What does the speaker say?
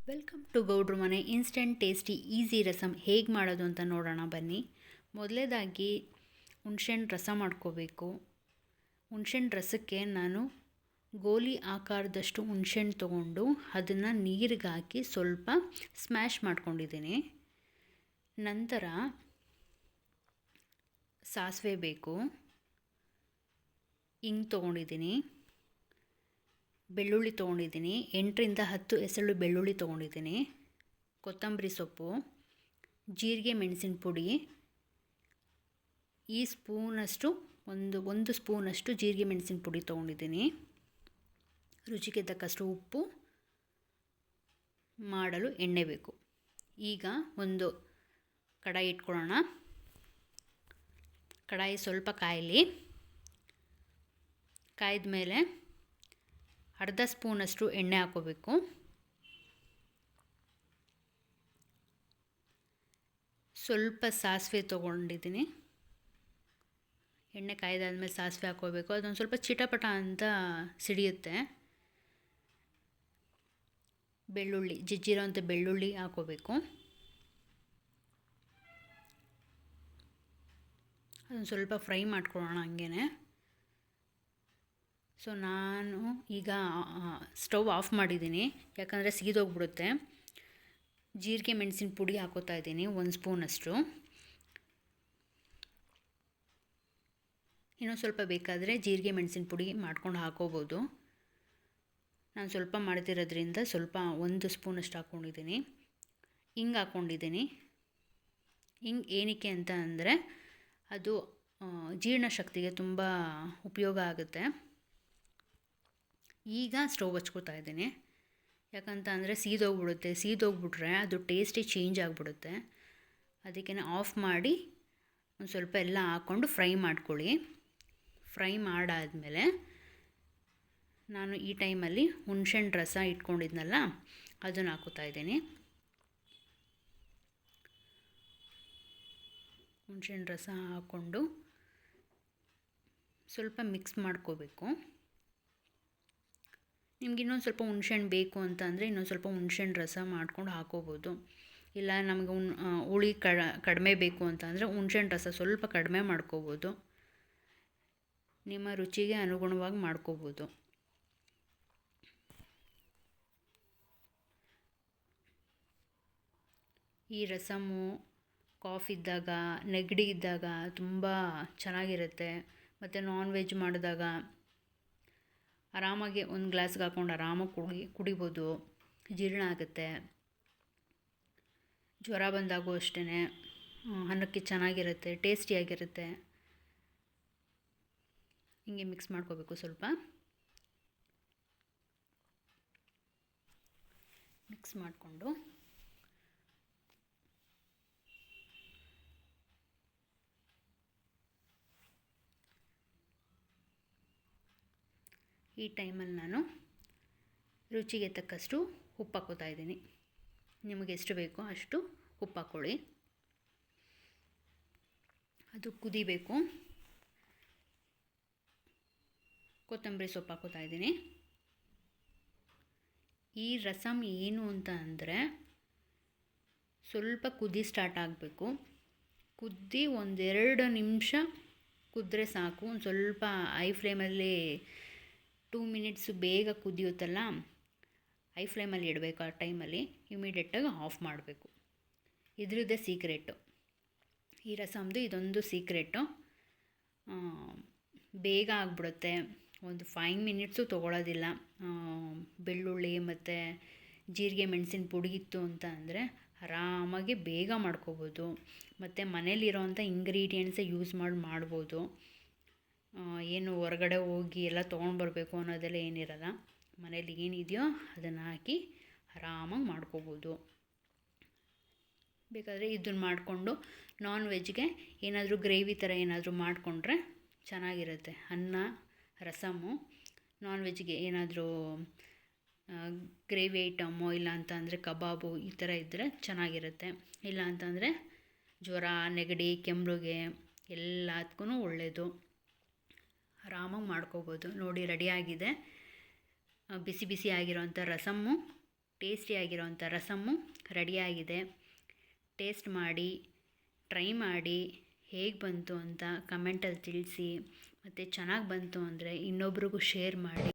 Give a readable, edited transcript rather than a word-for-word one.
Welcome to ಗೌಡ್ರ ಮನೆ. Instant tasty easy rasam ಹೇಗೆ ಮಾಡೋದು ಅಂತ ನೋಡೋಣ ಬನ್ನಿ. ಮೊದಲೇದಾಗಿ ಹುಣ್ಸೆಹಣ್ಣು ರಸ ಮಾಡ್ಕೋಬೇಕು. ಹುಣ್ಸೆಹಣ್ಣು ರಸಕ್ಕೆ ನಾನು ಗೋಲಿ ಆಕಾರದಷ್ಟು ಹುಣ್ಸೆಹಣ್ಣು ತೊಗೊಂಡು ಅದನ್ನು ನೀರಿಗೆ ಹಾಕಿ ಸ್ವಲ್ಪ ಸ್ಮ್ಯಾಶ್ ಮಾಡ್ಕೊಂಡಿದ್ದೀನಿ. ನಂತರ ಸಾಸಿವೆ ಬೇಕು, ಹಿಂಗೆ ತೊಗೊಂಡಿದ್ದೀನಿ, ಬೆಳ್ಳುಳ್ಳಿ ತೊಗೊಂಡಿದ್ದೀನಿ, 8ರಿಂದ 10 ಎಸಳು ಬೆಳ್ಳುಳ್ಳಿ ತೊಗೊಂಡಿದ್ದೀನಿ, ಕೊತ್ತಂಬರಿ ಸೊಪ್ಪು, ಜೀರಿಗೆ ಮೆಣಸಿನ ಪುಡಿ, ಈ ಸ್ಪೂನಷ್ಟು ಒಂದು ಸ್ಪೂನಷ್ಟು ಜೀರಿಗೆ ಮೆಣಸಿನ ಪುಡಿ ತೊಗೊಂಡಿದ್ದೀನಿ, ರುಚಿಗೆ ತಕ್ಕಷ್ಟು ಉಪ್ಪು, ಮಾಡಲು ಎಣ್ಣೆ ಬೇಕು. ಈಗ ಒಂದು ಕಡಾಯಿ ಇಟ್ಕೊಳ್ಳೋಣ. ಕಡಾಯಿ ಸ್ವಲ್ಪ ಕಾಯಲಿ. ಕಾಯ್ದ ಮೇಲೆ ಅರ್ಧ ಸ್ಪೂನಷ್ಟು ಎಣ್ಣೆ ಹಾಕೋಬೇಕು. ಸ್ವಲ್ಪ ಸಾಸಿವೆ ತೊಗೊಂಡಿದ್ದೀನಿ. ಎಣ್ಣೆ ಕಾಯ್ದಾದ್ಮೇಲೆ ಸಾಸಿವೆ ಹಾಕೋಬೇಕು. ಅದೊಂದು ಸ್ವಲ್ಪ ಚಿಟಪಟ ಅಂತ ಸಿಡಿಯುತ್ತೆ. ಬೆಳ್ಳುಳ್ಳಿ, ಜಜ್ಜಿರೋಂಥ ಬೆಳ್ಳುಳ್ಳಿ ಹಾಕೋಬೇಕು. ಅದೊಂದು ಸ್ವಲ್ಪ ಫ್ರೈ ಮಾಡ್ಕೊಳ್ಳೋಣ ಹಂಗೇ. ಸೊ ನಾನು ಈಗ ಸ್ಟವ್ ಆಫ್ ಮಾಡಿದ್ದೀನಿ, ಯಾಕಂದರೆ ಸೀದೋಗ್ಬಿಡುತ್ತೆ. ಜೀರಿಗೆ ಮೆಣಸಿನ ಪುಡಿ ಹಾಕೋತಾ ಇದ್ದೀನಿ 1 ಸ್ಪೂನಷ್ಟು. ಇನ್ನೊಂದು ಸ್ವಲ್ಪ ಬೇಕಾದರೆ ಜೀರಿಗೆ ಮೆಣಸಿನ ಪುಡಿ ಮಾಡ್ಕೊಂಡು ಹಾಕೋಬೋದು. ನಾನು ಸ್ವಲ್ಪ ಮಾಡ್ತಿರೋದ್ರಿಂದ ಸ್ವಲ್ಪ 1 ಸ್ಪೂನಷ್ಟು ಹಾಕ್ಕೊಂಡಿದ್ದೀನಿ. ಹಿಂಗೆ ಹಾಕ್ಕೊಂಡಿದ್ದೀನಿ. ಹಿಂಗೆ ಏನಕ್ಕೆ ಅಂತ ಅಂದರೆ ಅದು ಜೀರ್ಣಶಕ್ತಿಗೆ ತುಂಬ ಉಪಯೋಗ ಆಗುತ್ತೆ. ಈಗ ಸ್ಟವ್ ಹಚ್ಕೋತಾ ಇದ್ದೀನಿ, ಯಾಕಂತ ಅಂದರೆ ಸೀದೋಗ್ಬಿಟ್ರೆ ಅದು ಟೇಸ್ಟೇ ಚೇಂಜ್ ಆಗಿಬಿಡುತ್ತೆ. ಅದಕ್ಕೆ ಆಫ್ ಮಾಡಿ ಒಂದು ಸ್ವಲ್ಪ ಎಲ್ಲ ಹಾಕ್ಕೊಂಡು ಫ್ರೈ ಮಾಡ್ಕೊಳ್ಳಿ. ಫ್ರೈ ಮಾಡಾದಮೇಲೆ ನಾನು ಈ ಟೈಮಲ್ಲಿ ಹುಣ್ಸೆಹಣ್ಣು ರಸ ಇಟ್ಕೊಂಡಿದ್ನಲ್ಲ ಅದನ್ನು ಹಾಕೋತಾ ಇದ್ದೀನಿ. ಹುಣ್ಸೆಹಣ್ಣು ರಸ ಹಾಕ್ಕೊಂಡು ಸ್ವಲ್ಪ ಮಿಕ್ಸ್ ಮಾಡ್ಕೋಬೇಕು. ನಿಮ್ಗೆ ಇನ್ನೊಂದು ಸ್ವಲ್ಪ ಹುಣ್ಸೆಹಣ್ಣು ಬೇಕು ಅಂತ ಅಂದರೆ ಇನ್ನೊಂದು ಸ್ವಲ್ಪ ಹುಣ್ಸೆಹಣ್ಣು ರಸ ಮಾಡ್ಕೊಂಡು ಹಾಕೋಬೋದು. ಇಲ್ಲ ನಮಗೆ ಹುಳಿ ಕಡಿಮೆ ಬೇಕು ಅಂತ ಅಂದರೆ ಹುಣ್ಸೆಹಣ್ಣು ರಸ ಸ್ವಲ್ಪ ಕಡಿಮೆ ಮಾಡ್ಕೋಬೋದು. ನಿಮ್ಮ ರುಚಿಗೆ ಅನುಗುಣವಾಗಿ ಮಾಡ್ಕೋಬೋದು. ಈ ರಸಮ್ಮು ಕಾಫ್ ಇದ್ದಾಗ, ನೆಗಡಿ ಇದ್ದಾಗ ತುಂಬ ಚೆನ್ನಾಗಿರುತ್ತೆ. ಮತ್ತು ನಾನ್ ವೆಜ್ ಮಾಡಿದಾಗ ಆರಾಮಾಗಿ ಒಂದು ಗ್ಲಾಸ್ಗೆ ಹಾಕ್ಕೊಂಡು ಆರಾಮಾಗಿ ಕುಡಿಬೋದು. ಜೀರ್ಣ ಆಗುತ್ತೆ. ಜ್ವರ ಬಂದಾಗೂ ಅಷ್ಟೇ ಅನ್ನಕ್ಕೆ ಚೆನ್ನಾಗಿರುತ್ತೆ, ಟೇಸ್ಟಿಯಾಗಿರುತ್ತೆ. ಹಿಂಗೆ ಮಿಕ್ಸ್ ಮಾಡ್ಕೋಬೇಕು. ಸ್ವಲ್ಪ ಮಿಕ್ಸ್ ಮಾಡಿಕೊಂಡು ಈ ಟೈಮಲ್ಲಿ ನಾನು ರುಚಿಗೆ ತಕ್ಕಷ್ಟು ಉಪ್ಪು ಹಾಕೋತಾ ಇದ್ದೀನಿ. ನಿಮಗೆ ಎಷ್ಟು ಬೇಕೋ ಅಷ್ಟು ಉಪ್ಪು ಹಾಕ್ಕೊಳ್ಳಿ. ಅದು ಕುದಿಬೇಕು. ಕೊತ್ತಂಬರಿ ಸೊಪ್ಪು ಹಾಕೋತಾ ಇದ್ದೀನಿ. ಈ ರಸಮ್ ಏನು ಅಂತ ಅಂದರೆ ಸ್ವಲ್ಪ ಕುದಿ ಸ್ಟಾರ್ಟ್ ಆಗಬೇಕು. ಕುದ್ದಿ 1-2 ನಿಮಿಷ ಕುದ್ರೆ ಸಾಕು. ಒಂದು ಸ್ವಲ್ಪ ಐ ಫ್ಲೇಮಲ್ಲಿ 2 ಮಿನಿಟ್ಸು ಬೇಗ ಕುದಿಯುತ್ತಲ್ಲ, ಐ ಫ್ಲೇಮಲ್ಲಿ ಇಡಬೇಕು. ಆ ಟೈಮಲ್ಲಿ ಇಮಿಡಿಯೇಟಾಗಿ ಆಫ್ ಮಾಡಬೇಕು. ಇದ್ರದ್ದೇ ಸೀಕ್ರೆಟು, ಈ ರಸಮ್ದು ಇದೊಂದು ಸೀಕ್ರೆಟು. ಬೇಗ ಆಗಿಬಿಡುತ್ತೆ. ಒಂದು 5 ಮಿನಿಟ್ಸು ತೊಗೊಳ್ಳೋದಿಲ್ಲ. ಬೆಳ್ಳುಳ್ಳಿ ಮತ್ತು ಜೀರಿಗೆ ಮೆಣಸಿನ ಪುಡಿ ಇತ್ತು ಅಂತ ಅಂದರೆ ಆರಾಮಾಗಿ ಬೇಗ ಮಾಡ್ಕೋಬೋದು. ಮತ್ತು ಮನೇಲಿರೋವಂಥ ಇಂಗ್ರೀಡಿಯೆಂಟ್ಸೇ ಯೂಸ್ ಮಾಡ್ಬೋದು. ಏನು ಹೊರಗಡೆ ಹೋಗಿ ಎಲ್ಲ ತೊಗೊಂಡು ಬರಬೇಕು ಅನ್ನೋದೆಲ್ಲ ಏನಿರಲ್ಲ. ಮನೇಲಿ ಏನಿದೆಯೋ ಅದನ್ನು ಹಾಕಿ ಆರಾಮಾಗಿ ಮಾಡ್ಕೋಬೋದು. ಬೇಕಾದರೆ ಇದನ್ನು ಮಾಡಿಕೊಂಡು ನಾನ್ ವೆಜ್ಗೆ ಏನಾದರೂ ಗ್ರೇವಿ ಥರ ಏನಾದರೂ ಮಾಡಿಕೊಂಡ್ರೆ ಚೆನ್ನಾಗಿರುತ್ತೆ. ಅನ್ನ, ರಸಮ್ಮು, ನಾನ್ ವೆಜ್ಗೆ ಏನಾದರೂ ಗ್ರೇವಿ ಐಟಮ್ಮು, ಇಲ್ಲ ಅಂತ ಅಂದರೆ ಕಬಾಬು ಈ ಥರ ಇದ್ದರೆ ಚೆನ್ನಾಗಿರುತ್ತೆ. ಇಲ್ಲ ಅಂತಂದರೆ ಜ್ವರ, ನೆಗಡಿ, ಕೆಮ್ಮುಗೆ ಎಲ್ಲದಕ್ಕೂ ಒಳ್ಳೆಯದು. ಆರಾಮಾಗಿ ಮಾಡ್ಕೋಬೋದು. ನೋಡಿ ರೆಡಿಯಾಗಿದೆ ಬಿಸಿ ಬಿಸಿ ಆಗಿರೋಂಥ ರಸಮ್ಮು. ಟೇಸ್ಟಿಯಾಗಿರೋವಂಥ ರಸಮ್ಮು ರೆಡಿಯಾಗಿದೆ. ಟೇಸ್ಟ್ ಮಾಡಿ, ಟ್ರೈ ಮಾಡಿ, ಹೇಗೆ ಬಂತು ಅಂತ ಕಮೆಂಟಲ್ಲಿ ತಿಳಿಸಿ. ಮತ್ತು ಚೆನ್ನಾಗಿ ಬಂತು ಅಂದರೆ ಇನ್ನೊಬ್ರಿಗೂ ಶೇರ್ ಮಾಡಿ.